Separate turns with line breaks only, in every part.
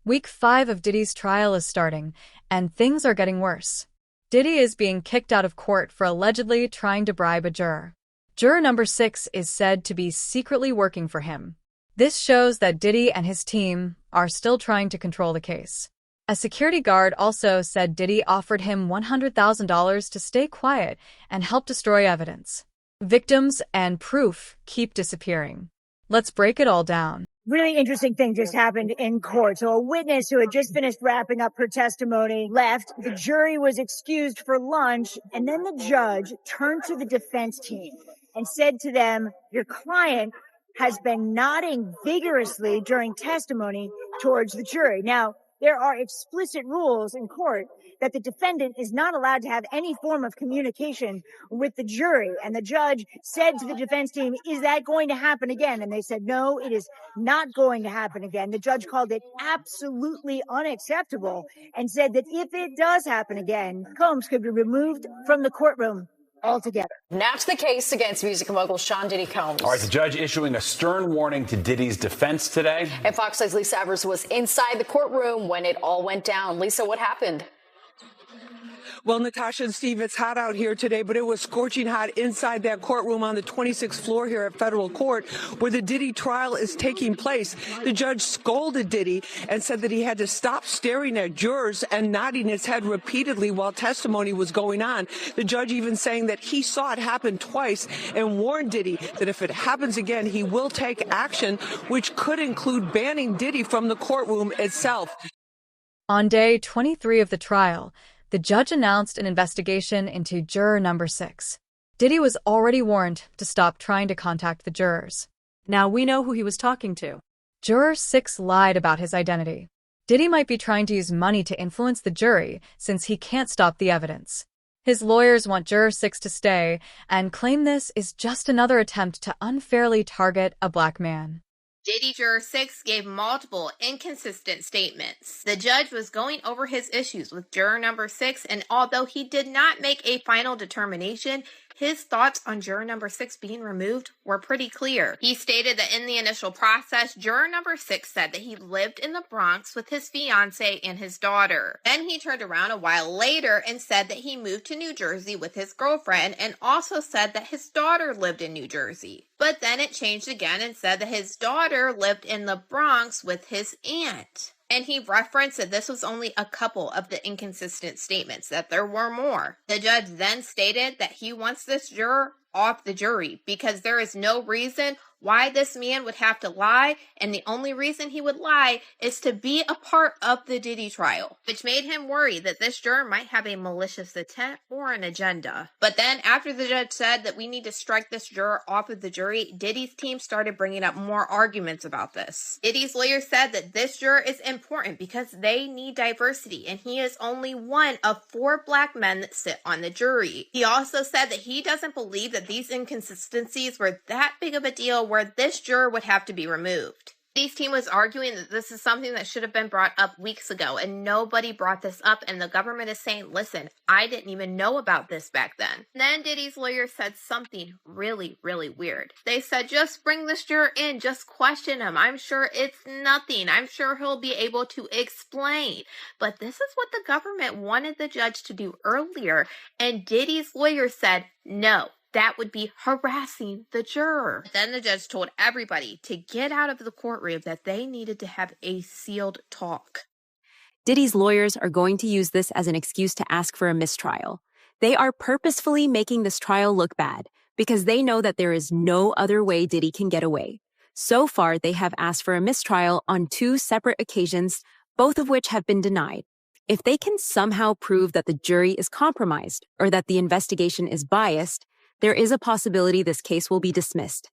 Week 5 of Diddy's trial is starting, and things are getting worse. Diddy is being kicked out of court for allegedly trying to bribe a juror. Juror number 6 is said to be secretly working for him. This shows that Diddy and his team are still trying to control the case. A security guard also said Diddy offered him $100,000 to stay quiet and help destroy evidence. Victims and proof keep disappearing. Let's break it all down.
Really interesting thing just happened in court. So a witness who had just finished wrapping up her testimony left. The jury was excused for lunch, and then the judge turned to the defense team and said to them, "Your client has been nodding vigorously during testimony towards the jury." Now, there are explicit rules in court that the defendant is not allowed to have any form of communication with the jury. And the judge said to the defense team, "Is that going to happen again?" And they said, "No, it is not going to happen again." The judge called it absolutely unacceptable and said that if it does happen again, Combs could be removed from the courtroom altogether.
Now to the case against music mogul Sean Diddy Combs.
All right, the judge issuing a stern warning to Diddy's defense today.
And Fox 6's Lisa Evers was inside the courtroom when it all went down. Lisa, what happened?
Well, Natasha and Steve, it's hot out here today, but it was scorching hot inside that courtroom on the 26th floor here at federal court where the Diddy trial is taking place. The judge scolded Diddy and said that he had to stop staring at jurors and nodding his head repeatedly while testimony was going on. The judge even saying that he saw it happen twice and warned Diddy that if it happens again, he will take action, which could include banning Diddy from the courtroom itself.
On day 23 of the trial, the judge announced an investigation into juror number 6. Diddy was already warned to stop trying to contact the jurors. Now we know who he was talking to. Juror 6 lied about his identity. Diddy might be trying to use money to influence the jury since he can't stop the evidence. His lawyers want juror 6 to stay and claim this is just another attempt to unfairly target a black man.
Diddy Juror 6 gave multiple inconsistent statements. The judge was going over his issues with juror number 6, and although he did not make a final determination, his thoughts on juror number 6 being removed were pretty clear. He stated that in the initial process, juror number 6 said that he lived in the Bronx with his fiancée and his daughter. Then he turned around a while later and said that he moved to New Jersey with his girlfriend and also said that his daughter lived in New Jersey. But then it changed again and said that his daughter lived in the Bronx with his aunt. And he referenced that this was only a couple of the inconsistent statements, that there were more. The judge then stated that he wants this juror off the jury because there is no reason why this man would have to lie, and the only reason he would lie is to be a part of the Diddy trial, which made him worry that this juror might have a malicious intent or an agenda. But then after the judge said that we need to strike this juror off of the jury, Diddy's team started bringing up more arguments about this. Diddy's lawyer said that this juror is important because they need diversity, and he is only one of 4 black men that sit on the jury. He also said that he doesn't believe that these inconsistencies were that big of a deal where this juror would have to be removed. Diddy's team was arguing that this is something that should have been brought up weeks ago, and nobody brought this up, and the government is saying, listen, I didn't even know about this back then. Then Diddy's lawyer said something really, really weird. They said, just bring this juror in, just question him. I'm sure it's nothing. I'm sure he'll be able to explain. But this is what the government wanted the judge to do earlier, and Diddy's lawyer said, no. That would be harassing the juror. Then the judge told everybody to get out of the courtroom, that they needed to have a sealed talk.
Diddy's lawyers are going to use this as an excuse to ask for a mistrial. They are purposefully making this trial look bad because they know that there is no other way Diddy can get away. So far, they have asked for a mistrial on 2 separate occasions, both of which have been denied. If they can somehow prove that the jury is compromised or that the investigation is biased, there is a possibility this case will be dismissed.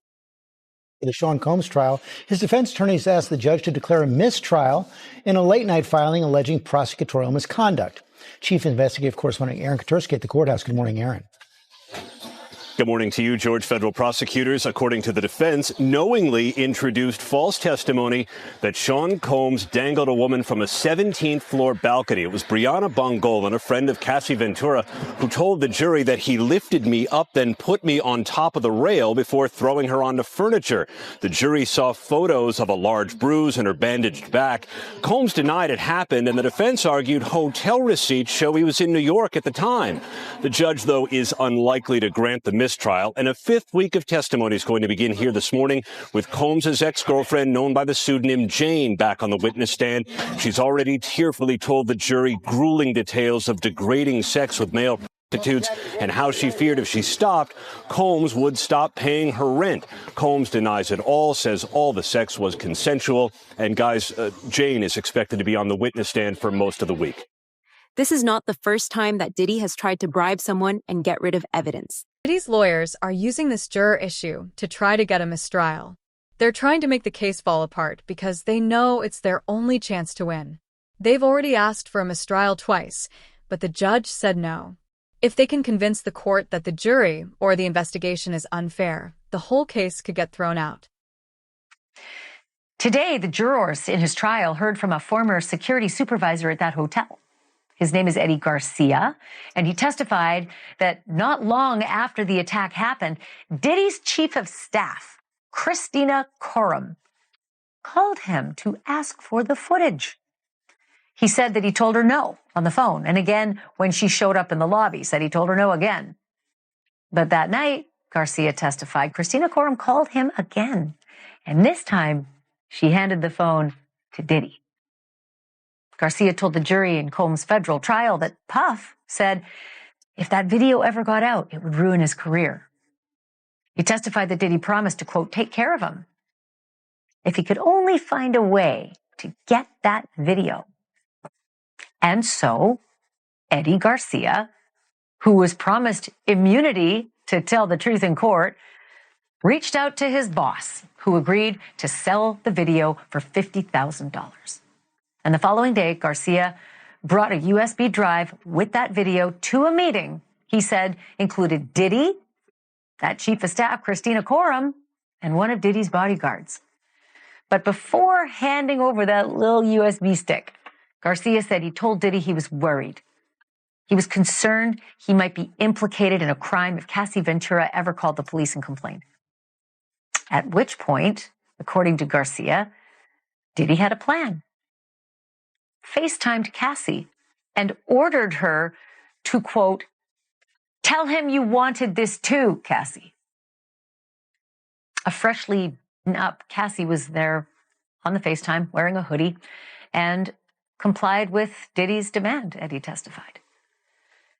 In the Sean Combs trial, his defense attorneys asked the judge to declare a mistrial in a late-night filing alleging prosecutorial misconduct. Chief Investigative Correspondent Aaron Katursky at the courthouse. Good morning, Aaron.
Good morning to you, George. Federal prosecutors, according to the defense, knowingly introduced false testimony that Sean Combs dangled a woman from a 17th floor balcony. It was Brianna Bongolan, a friend of Cassie Ventura, who told the jury that he lifted me up, then put me on top of the rail before throwing her onto furniture. The jury saw photos of a large bruise and her bandaged back. Combs denied it happened, and the defense argued hotel receipts show he was in New York at the time. The judge, though, is unlikely to grant the mistrial, and a fifth week of testimony is going to begin here this morning with Combs' ex-girlfriend, known by the pseudonym Jane, back on the witness stand. She's already tearfully told the jury grueling details of degrading sex with male prostitutes and how she feared if she stopped, Combs would stop paying her rent. Combs denies it all, says all the sex was consensual, and guys, Jane is expected to be on the witness stand for most of the week.
This is not the first time that Diddy has tried to bribe someone and get rid of evidence.
Diddy's lawyers are using this juror issue to try to get a mistrial. They're trying to make the case fall apart because they know it's their only chance to win. They've already asked for a mistrial twice, but the judge said no. If they can convince the court that the jury or the investigation is unfair, the whole case could get thrown out.
Today, the jurors in his trial heard from a former security supervisor at that hotel. His name is Eddie Garcia, and he testified that not long after the attack happened, Diddy's chief of staff, Christina Coram, called him to ask for the footage. He said that he told her no on the phone, and again when she showed up in the lobby, said he told her no again. But that night, Garcia testified, Christina Coram called him again, and this time she handed the phone to Diddy. Garcia told the jury in Combs' federal trial that Puff said if that video ever got out, it would ruin his career. He testified that Diddy promised to, quote, take care of him if he could only find a way to get that video. And so Eddie Garcia, who was promised immunity to tell the truth in court, reached out to his boss, who agreed to sell the video for $50,000. And the following day, Garcia brought a USB drive with that video to a meeting, he said, included Diddy, that chief of staff, Christina Coram, and one of Diddy's bodyguards. But before handing over that little USB stick, Garcia said he told Diddy he was worried. He was concerned he might be implicated in a crime if Cassie Ventura ever called the police and complained. At which point, according to Garcia, Diddy had a plan. FaceTimed Cassie and ordered her to, quote, tell him you wanted this too, Cassie. A freshly beaten up Cassie was there on the FaceTime wearing a hoodie and complied with Diddy's demand, Eddie testified.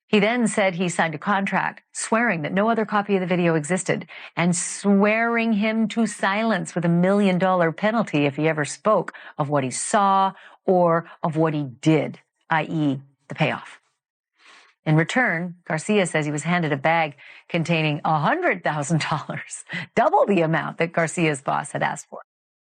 He then said he signed a contract swearing that no other copy of the video existed and swearing him to silence with $1 million penalty if he ever spoke of what he saw or of what he did, i.e. the payoff. In return, Garcia says he was handed a bag containing $100,000, double the amount that Garcia's boss had asked for.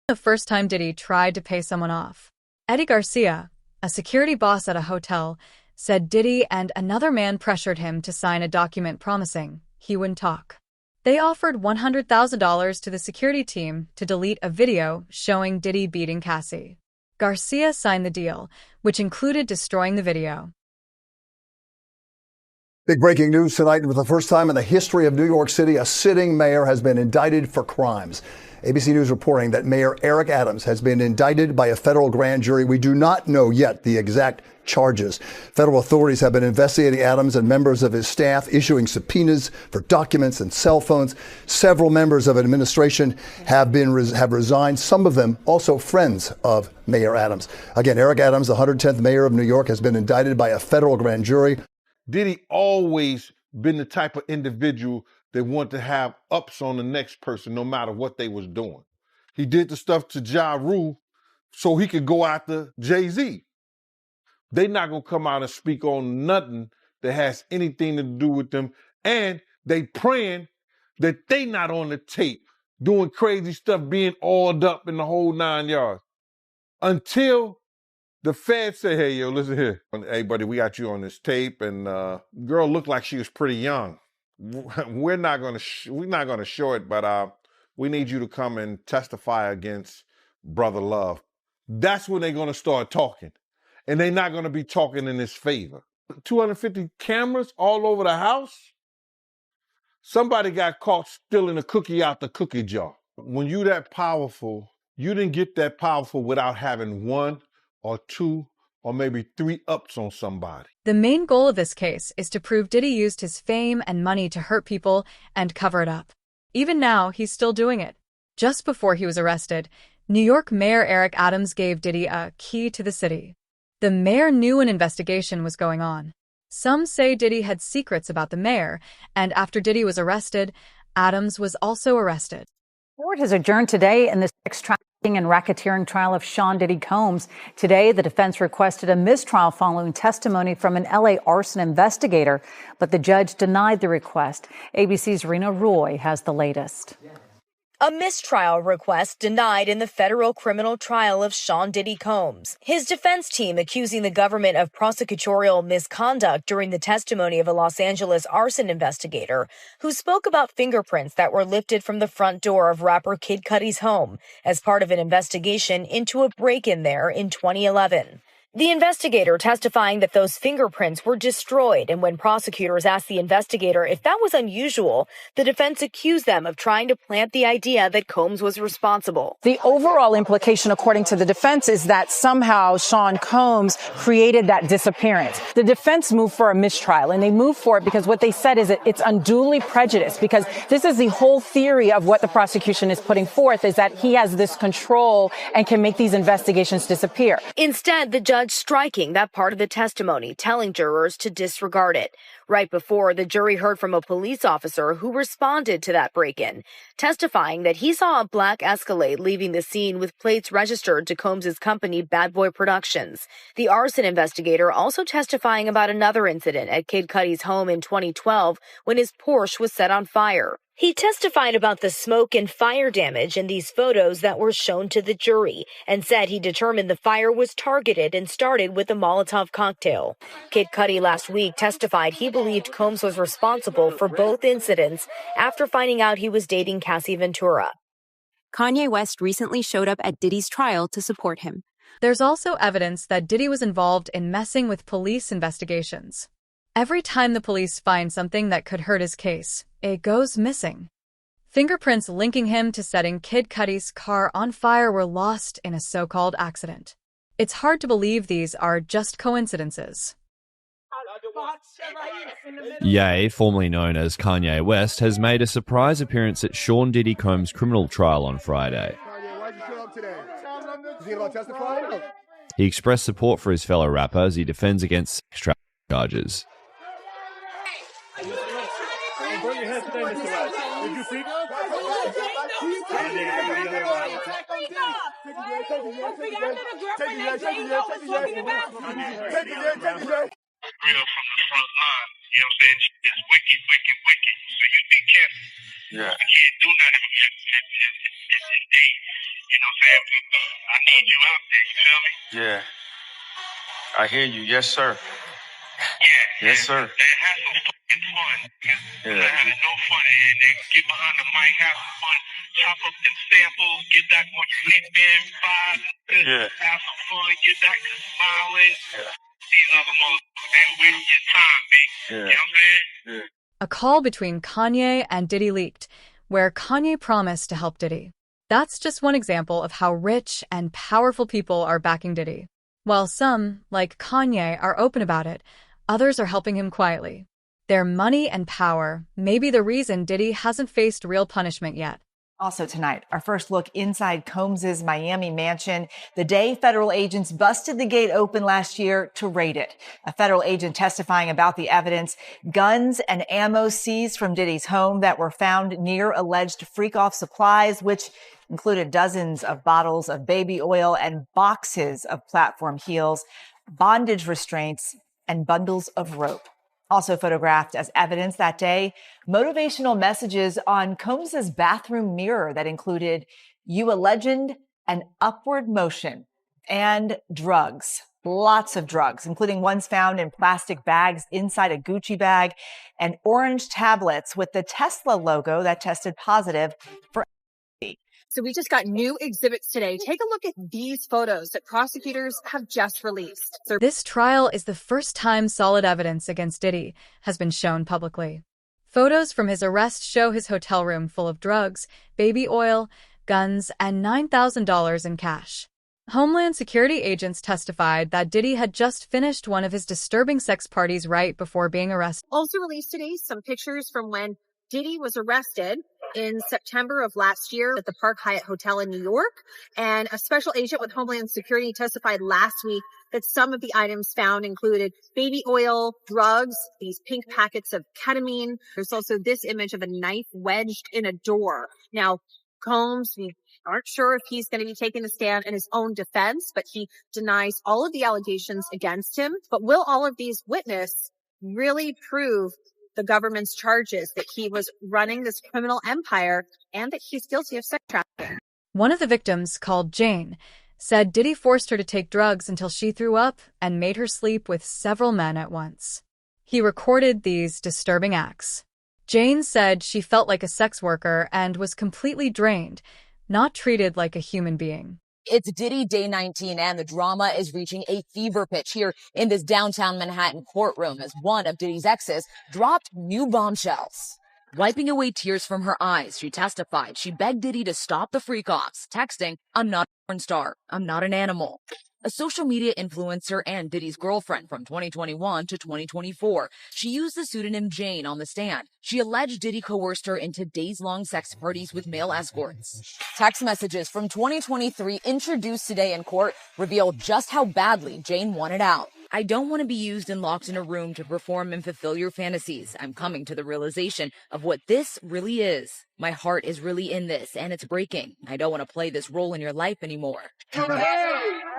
The first time Diddy tried to pay someone off, Eddie Garcia, a security boss at a hotel, said Diddy and another man pressured him to sign a document promising he wouldn't talk. They offered $100,000 to the security team to delete a video showing Diddy beating Cassie. Garcia signed the deal, which included destroying the video.
Big breaking news tonight. For the first time in the history of New York City, a sitting mayor has been indicted for crimes. ABC News reporting that Mayor Eric Adams has been indicted by a federal grand jury. We do not know yet the exact charges. Federal authorities have been investigating Adams and members of his staff, issuing subpoenas for documents and cell phones. Several members of administration have resigned, some of them also friends of Mayor Adams. Again, Eric Adams, the 110th mayor of New York, has been indicted by a federal grand jury.
Diddy always been the type of individual that want to have ups on the next person, no matter what they was doing. He did the stuff to Ja Rule so he could go after Jay-Z. They not gonna come out and speak on nothing that has anything to do with them. And they praying that they not on the tape doing crazy stuff, being oiled up in the whole 9 yards. Until the feds say, hey, yo, listen here. Hey, buddy, we got you on this tape. And girl looked like she was pretty young. we're not going to show it, but we need you to come and testify against Brother Love. That's when they're going to start talking. And they're not going to be talking in his favor. 250 cameras all over the house? Somebody got caught stealing a cookie out the cookie jar. When you that powerful, you didn't get that powerful without having one or two or maybe three ups on somebody.
The main goal of this case is to prove Diddy used his fame and money to hurt people and cover it up. Even now, he's still doing it. Just before he was arrested, New York Mayor Eric Adams gave Diddy a key to the city. The mayor knew an investigation was going on. Some say Diddy had secrets about the mayor, and after Diddy was arrested, Adams was also arrested.
Court has adjourned today in the sex trafficking and racketeering trial of Sean Diddy Combs. Today, the defense requested a mistrial following testimony from an LA arson investigator, but the judge denied the request. ABC's Rena Roy has the latest.
A mistrial request denied in the federal criminal trial of Sean Diddy Combs. His defense team accusing the government of prosecutorial misconduct during the testimony of a Los Angeles arson investigator who spoke about fingerprints that were lifted from the front door of rapper Kid Cudi's home as part of an investigation into a break-in there in 2011. The investigator testifying that those fingerprints were destroyed, and when prosecutors asked the investigator if that was unusual, the defense accused them of trying to plant the idea that Combs was responsible.
The overall implication, according to the defense, is that somehow Sean Combs created that disappearance. The defense moved for a mistrial, and they moved for it because what they said is that it's unduly prejudiced, because this is the whole theory of what the prosecution is putting forth, is that he has this control and can make these investigations disappear.
Instead, the judge striking that part of the testimony, telling jurors to disregard it. Right before, the jury heard from a police officer who responded to that break-in, testifying that he saw a black Escalade leaving the scene with plates registered to Combs' company Bad Boy Productions. The arson investigator also testifying about another incident at Kid Cudi's home in 2012 when his Porsche was set on fire. He testified about the smoke and fire damage in these photos that were shown to the jury and said he determined the fire was targeted and started with a Molotov cocktail. Kid Cudi last week testified he believed Combs was responsible for both incidents after finding out he was dating Cassie Ventura.
Kanye West recently showed up at Diddy's trial to support him.
There's also evidence that Diddy was involved in messing with police investigations. Every time the police find something that could hurt his case, it goes missing. Fingerprints linking him to setting Kid Cudi's car on fire were lost in a so-called accident. It's hard to believe these are just coincidences.
Ye, formerly known as Kanye West, has made a surprise appearance at Sean Diddy Combs' criminal trial on Friday. He expressed support for his fellow rapper as he defends against sex trafficking charges.
Real from the front line, you know what I'm saying? It's wicked, wicked, wicked. So you be careful. Yeah. I can't do nothing today. You know what I'm saying? I need you out there, you feel me? Yeah. I hear you. Yes, sir. Yeah. Yes, sir. Have some fucking fun. Yeah. Having no fun. And they get behind the mic, have some fun, chop up them samples, get that more sleep in, vibe. Yeah. Have some fun, get that smiling. Yeah. These other motherfuckers, they waste your time, B. Yeah. You know what I'm saying? Yeah.
A call between Kanye and Diddy leaked, where Kanye promised to help Diddy. That's just one example of how rich and powerful people are backing Diddy. While some, like Kanye, are open about it, others are helping him quietly. Their money and power may be the reason Diddy hasn't faced real punishment yet.
Also tonight, our first look inside Combs' Miami mansion, the day federal agents busted the gate open last year to raid it. A federal agent testifying about the evidence, guns and ammo seized from Diddy's home that were found near alleged freak-off supplies, which included dozens of bottles of baby oil and boxes of platform heels, bondage restraints, and bundles of rope. Also photographed as evidence that day, motivational messages on Combs' bathroom mirror that included "You a legend" and "Upward motion," and drugs. Lots of drugs, including ones found in plastic bags inside a Gucci bag and orange tablets with the Tesla logo that tested positive for.
So we just got new exhibits today. Take a look at these photos that prosecutors have just released.
This trial is the first time solid evidence against Diddy has been shown publicly. Photos from his arrest show his hotel room full of drugs, baby oil, guns, and $9,000 in cash. Homeland Security agents testified that Diddy had just finished one of his disturbing sex parties right before being arrested.
Also released today some pictures from when Diddy was arrested in September of last year at the Park Hyatt Hotel in New York. And a special agent with Homeland Security testified last week that some of the items found included baby oil, drugs, these pink packets of ketamine. There's also this image of a knife wedged in a door. Now, Combs, we aren't sure if he's going to be taking a stand in his own defense, but he denies all of the allegations against him. But will all of these witnesses really prove the government's charges that he was running this criminal empire and that he's guilty of sex trafficking?
One of the victims, called Jane, said Diddy forced her to take drugs until she threw up and made her sleep with several men at once. He recorded these disturbing acts. Jane said she felt like a sex worker and was completely drained, not treated like a human being.
It's Diddy Day 19, and the drama is reaching a fever pitch here in this downtown Manhattan courtroom as one of Diddy's exes dropped new bombshells. Wiping away tears from her eyes, she testified she begged Diddy to stop the freak-offs, texting, "I'm not a porn star. I'm not an animal." A social media influencer and Diddy's girlfriend from 2021 to 2024, she used the pseudonym Jane on the stand. She alleged Diddy coerced her into days-long sex parties with male escorts. Text messages from 2023 introduced today in court reveal just how badly Jane wanted out. "I don't want to be used and locked in a room to perform and fulfill your fantasies. I'm coming to the realization of what this really is. My heart is really in this, and it's breaking. I don't want to play this role in your life anymore."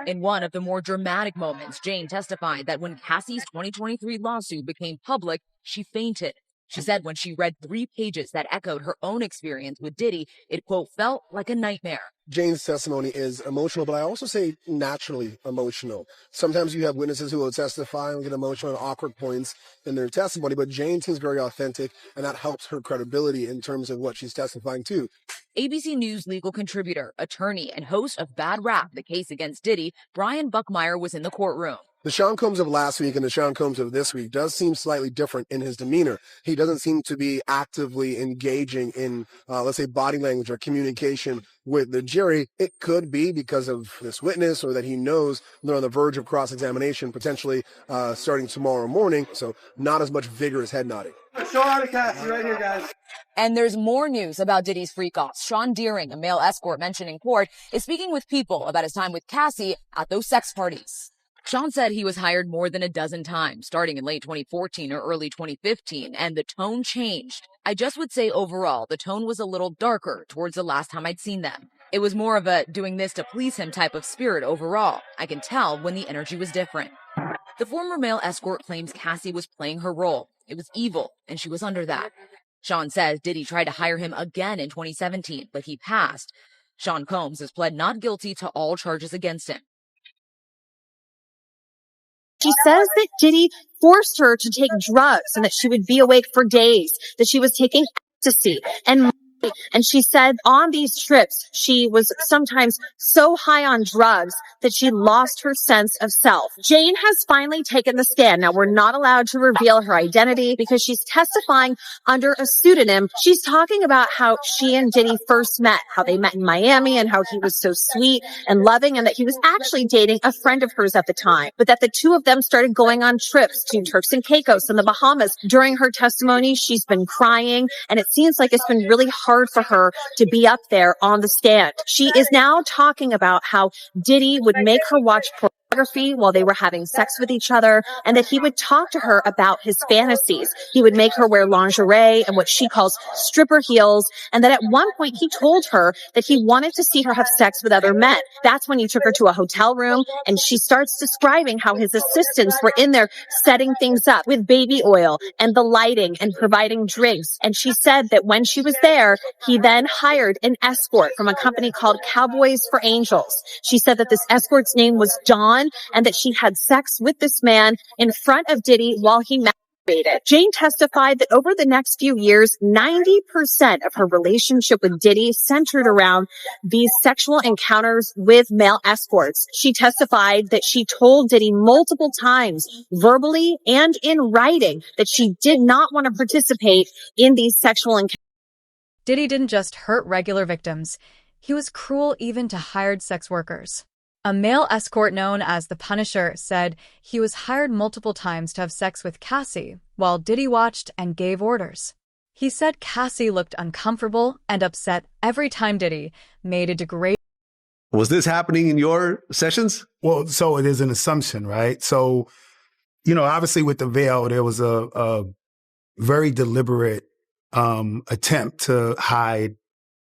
In one of the more dramatic moments, Jane testified that when Cassie's 2023 lawsuit became public, she fainted. She said when she read 3 pages that echoed her own experience with Diddy, it, quote, felt like a nightmare.
Jane's testimony is emotional, but I also say naturally emotional. Sometimes you have witnesses who will testify and get emotional at awkward points in their testimony, but Jane seems very authentic, and that helps her credibility in terms of what she's testifying to.
ABC News legal contributor, attorney, and host of Bad Rap, the case against Diddy, Brian Buckmeyer, was in the courtroom.
The Sean Combs of last week and the Sean Combs of this week does seem slightly different in his demeanor. He doesn't seem to be actively engaging in, let's say, body language or communication with the jury. It could be because of this witness or that he knows they're on the verge of cross-examination, potentially starting tomorrow morning. So not as much vigorous head nodding.
Sean Cassie right here, guys. And there's more news about Diddy's freak-offs. Sean Deering, a male escort mentioned in court, is speaking with People about his time with Cassie at those sex parties. Sean said he was hired more than a dozen times, starting in late 2014 or early 2015, and the tone changed. I just would say overall, the tone was a little darker towards the last time I'd seen them. It was more of a doing this to please him type of spirit overall. I can tell when the energy was different. The former male escort claims Cassie was playing her role. It was evil, and she was under that. Sean says Diddy tried to hire him again in 2017, but he passed. Sean Combs has pled not guilty to all charges against him.
She says that Diddy forced her to take drugs and that she would be awake for days, that she was taking ecstasy and she said on these trips, she was sometimes so high on drugs that she lost her sense of self. Jane has finally taken the stand. Now, we're not allowed to reveal her identity because she's testifying under a pseudonym. She's talking about how she and Diddy first met, how they met in Miami and how he was so sweet and loving and that he was actually dating a friend of hers at the time, but that the two of them started going on trips to Turks and Caicos and the Bahamas. During her testimony, she's been crying and it seems like it's been really hard for her to be up there on the stand. She is now talking about how Diddy would make her watch pornography while they were having sex with each other and that he would talk to her about his fantasies. He would make her wear lingerie and what she calls stripper heels, and that at one point he told her that he wanted to see her have sex with other men. That's when he took her to a hotel room and she starts describing how his assistants were in there setting things up with baby oil and the lighting and providing drinks. And she said that when she was there, he then hired an escort from a company called Cowboys for Angels. She said that this escort's name was Dawn gun and that she had sex with this man in front of Diddy while he masturbated. Jane testified that over the next few years, 90% of her relationship with Diddy centered around these sexual encounters with male escorts. She testified that she told Diddy multiple times, verbally and in writing, that she did not want to participate in these sexual encounters.
Diddy didn't just hurt regular victims. He was cruel even to hired sex workers. A male escort known as the Punisher said he was hired multiple times to have sex with Cassie, while Diddy watched and gave orders. He said Cassie looked uncomfortable and upset every time Diddy made a degrading.
Was this happening in your sessions?
Well, so it is an assumption, right? So, obviously with the veil, there was a very deliberate attempt to hide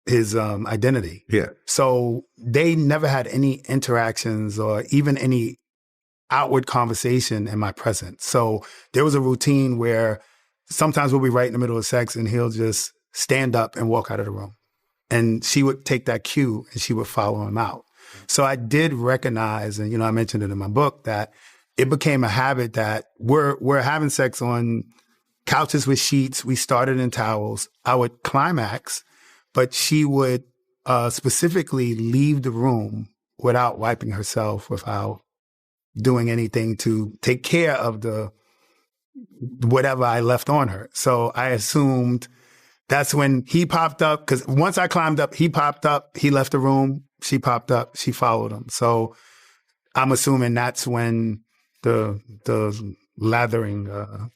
his identity.
Yeah.
So they never had any interactions or even any outward conversation in my presence. So there was a routine where sometimes we'll be right in the middle of sex and he'll just stand up and walk out of the room. And she would take that cue and she would follow him out. So I did recognize, and I mentioned it in my book, that it became a habit that we're having sex on couches with sheets. We started in towels. I would climax, but she would specifically leave the room without wiping herself, without doing anything to take care of the whatever I left on her. So I assumed that's when he popped up, because once I climbed up, he popped up, he left the room, she popped up, she followed him. So I'm assuming that's when the lathering,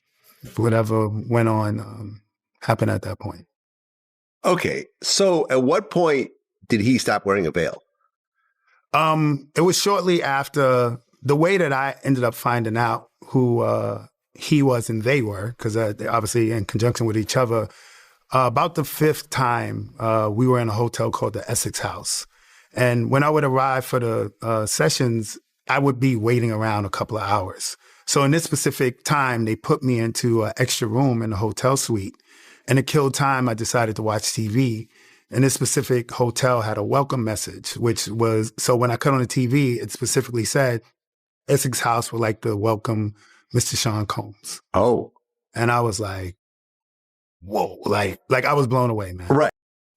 whatever went on, happened at that point.
Okay. So at what point did he stop wearing a veil?
It was shortly after. The way that I ended up finding out who he was and they were, because they're obviously in conjunction with each other, about the fifth time we were in a hotel called the Essex House. And when I would arrive for the sessions, I would be waiting around a couple of hours. So in this specific time, they put me into an extra room in the hotel suite. And to kill time, I decided to watch TV. And this specific hotel had a welcome message, which was, so when I cut on the TV, it specifically said, Essex House would like to welcome Mr. Sean Combs.
Oh.
And I was like, whoa, like I was blown away, man.
Right.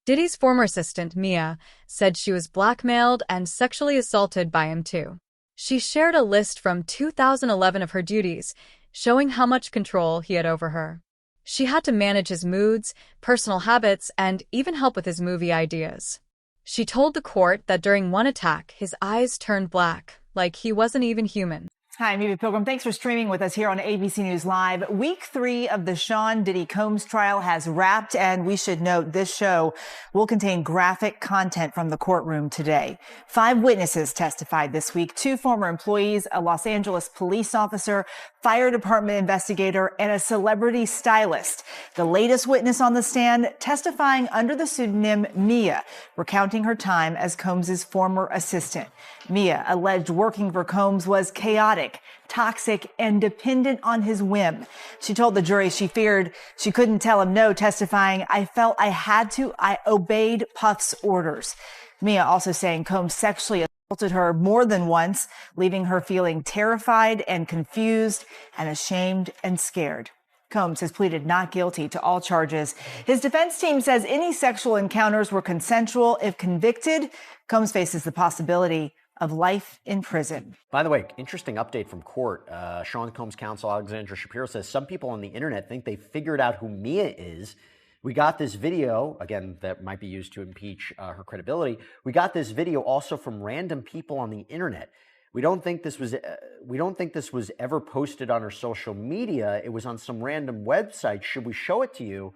Diddy's former assistant, Mia, said she was blackmailed and sexually assaulted by him too. She shared a list from 2011 of her duties, showing how much control he had over her. She had to manage his moods, personal habits, and even help with his movie ideas. She told the court that during one attack, his eyes turned black, like he wasn't even human.
Hi, I'm Eva Pilgrim. Thanks for streaming with us here on ABC News Live. Week 3 of the Sean Diddy Combs trial has wrapped, and we should note this show will contain graphic content from the courtroom today. 5 witnesses testified this week, 2 former employees, a Los Angeles police officer, fire department investigator, and a celebrity stylist. The latest witness on the stand testifying under the pseudonym Mia, recounting her time as Combs' former assistant. Mia alleged working for Combs was chaotic, toxic, and dependent on his whim. She told the jury she feared she couldn't tell him no, testifying, "I felt I had to. I obeyed Puff's orders." Mia also saying Combs sexually assaulted her more than once, leaving her feeling terrified and confused and ashamed and scared. Combs has pleaded not guilty to all charges. His defense team says any sexual encounters were consensual. If convicted, Combs faces the possibility of life in prison.
By the way, interesting update from court. Sean Combs' counsel, Alexandra Shapiro, says some people on the internet think they figured out who Mia is. We got this video, again, that might be used to impeach her credibility. We got this video also from random people on the internet. We don't think this was ever posted on her social media. It was on some random website. Should we show it to you?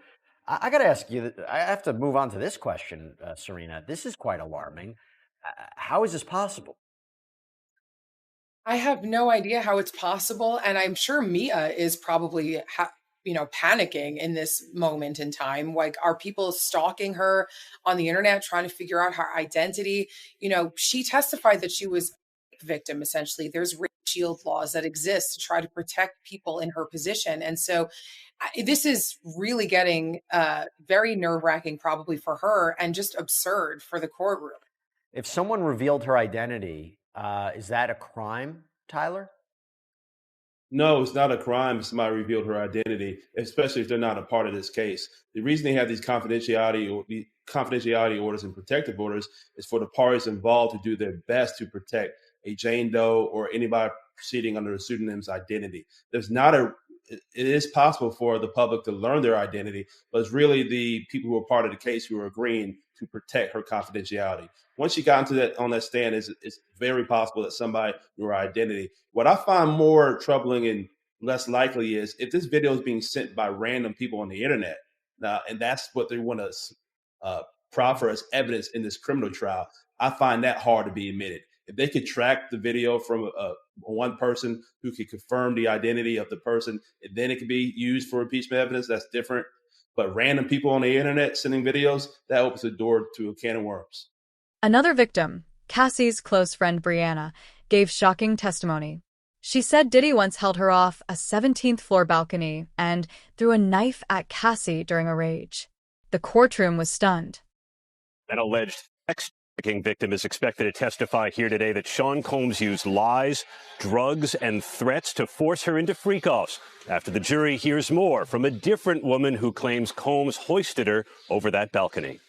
I got to ask you, I have to move on to this question, Serena. This is quite alarming. How is this possible?
I have no idea how it's possible. And I'm sure Mia is probably, panicking in this moment in time. Like, are people stalking her on the internet, trying to figure out her identity? She testified that she was a victim, essentially. There's rape shield laws that exist to try to protect people in her position. And so this is really getting very nerve-wracking probably for her and just absurd for the courtroom.
If someone revealed her identity, is that a crime? Tyler?
No, it's not a crime if somebody revealed her identity, especially if they're not a part of this case. The reason they have these confidentiality orders and protective orders is for the parties involved to do their best to protect a Jane Doe or anybody proceeding under a pseudonym's identity. It is possible for the public to learn their identity, but it's really the people who are part of the case who are agreeing to protect her confidentiality. Once she got on that stand, it's very possible that somebody knew her identity. What I find more troubling and less likely is if this video is being sent by random people on the internet, and that's what they want to proffer as evidence in this criminal trial. I find that hard to be admitted. If they could track the video from one person who could confirm the identity of the person, and then it could be used for impeachment evidence, that's different. But random people on the internet sending videos, that opens the door to a can of worms.
Another victim, Cassie's close friend Brianna, gave shocking testimony. She said Diddy once held her off a 17th floor balcony and threw a knife at Cassie during a rage. The courtroom was stunned.
An alleged sex trafficking victim is expected to testify here today that Sean Combs used lies, drugs, and threats to force her into freak-offs after the jury hears more from a different woman who claims Combs hoisted her over that balcony.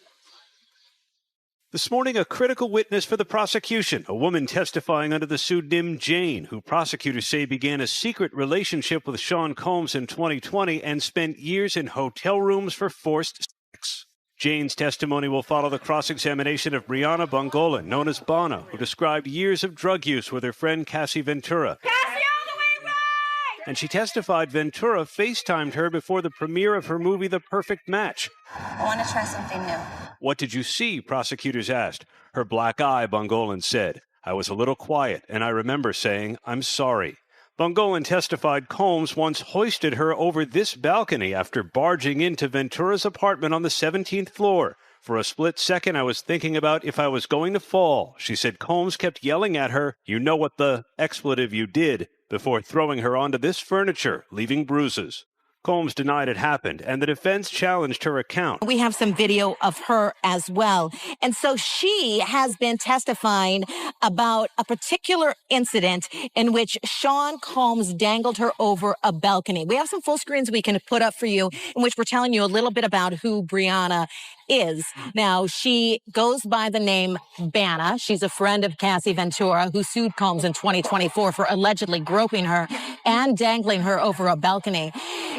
This morning, a critical witness for the prosecution, a woman testifying under the pseudonym Jane, who prosecutors say began a secret relationship with Sean Combs in 2020 and spent years in hotel rooms for forced sex. Jane's testimony will follow the cross-examination of Brianna Bongolan, known as Bana, who described years of drug use with her friend Cassie Ventura. Cassie, all the way right! And she testified Ventura FaceTimed her before the premiere of her movie The Perfect Match.
I want to try something new.
What did you see? Prosecutors asked. Her black eye, Bongolan said. I was a little quiet, and I remember saying, I'm sorry. Bongolan testified Combs once hoisted her over this balcony after barging into Ventura's apartment on the 17th floor. For a split second, I was thinking about if I was going to fall. She said Combs kept yelling at her, you know what the expletive you did, before throwing her onto this furniture, leaving bruises. Combs denied it happened, and the defense challenged her account.
We have some video of her as well. And so she has been testifying about a particular incident in which Sean Combs dangled her over a balcony. We have some full screens we can put up for you in which we're telling you a little bit about who Brianna is. Now, she goes by the name Bana. She's a friend of Cassie Ventura, who sued Combs in 2024 for allegedly groping her and dangling her over a balcony.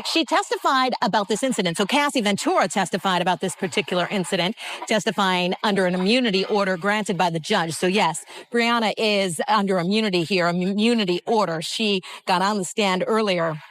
She testified about this incident. So Cassie Ventura testified about this particular incident, testifying under an immunity order granted by the judge. So yes, Brianna is under immunity here, immunity order. She got on the stand earlier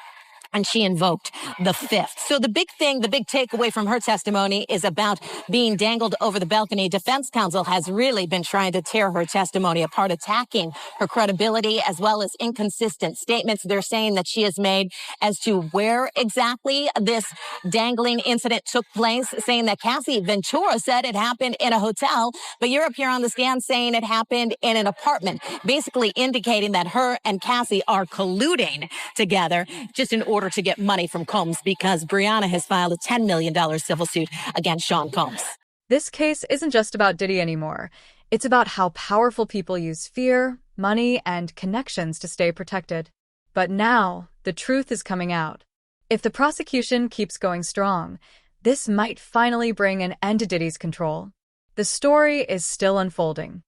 and she invoked the fifth. So the big takeaway from her testimony is about being dangled over the balcony. Defense counsel has really been trying to tear her testimony apart, attacking her credibility as well as inconsistent statements they're saying that she has made as to where exactly this dangling incident took place, saying that Cassie Ventura said it happened in a hotel, but you're up here on the stand saying it happened in an apartment, basically indicating that her and Cassie are colluding together just in order to get money from Combs, because Brianna has filed a $10 million civil suit against Sean Combs.
This case isn't just about Diddy anymore. It's about how powerful people use fear, money, and connections to stay protected. But now, the truth is coming out. If the prosecution keeps going strong, this might finally bring an end to Diddy's control. The story is still unfolding.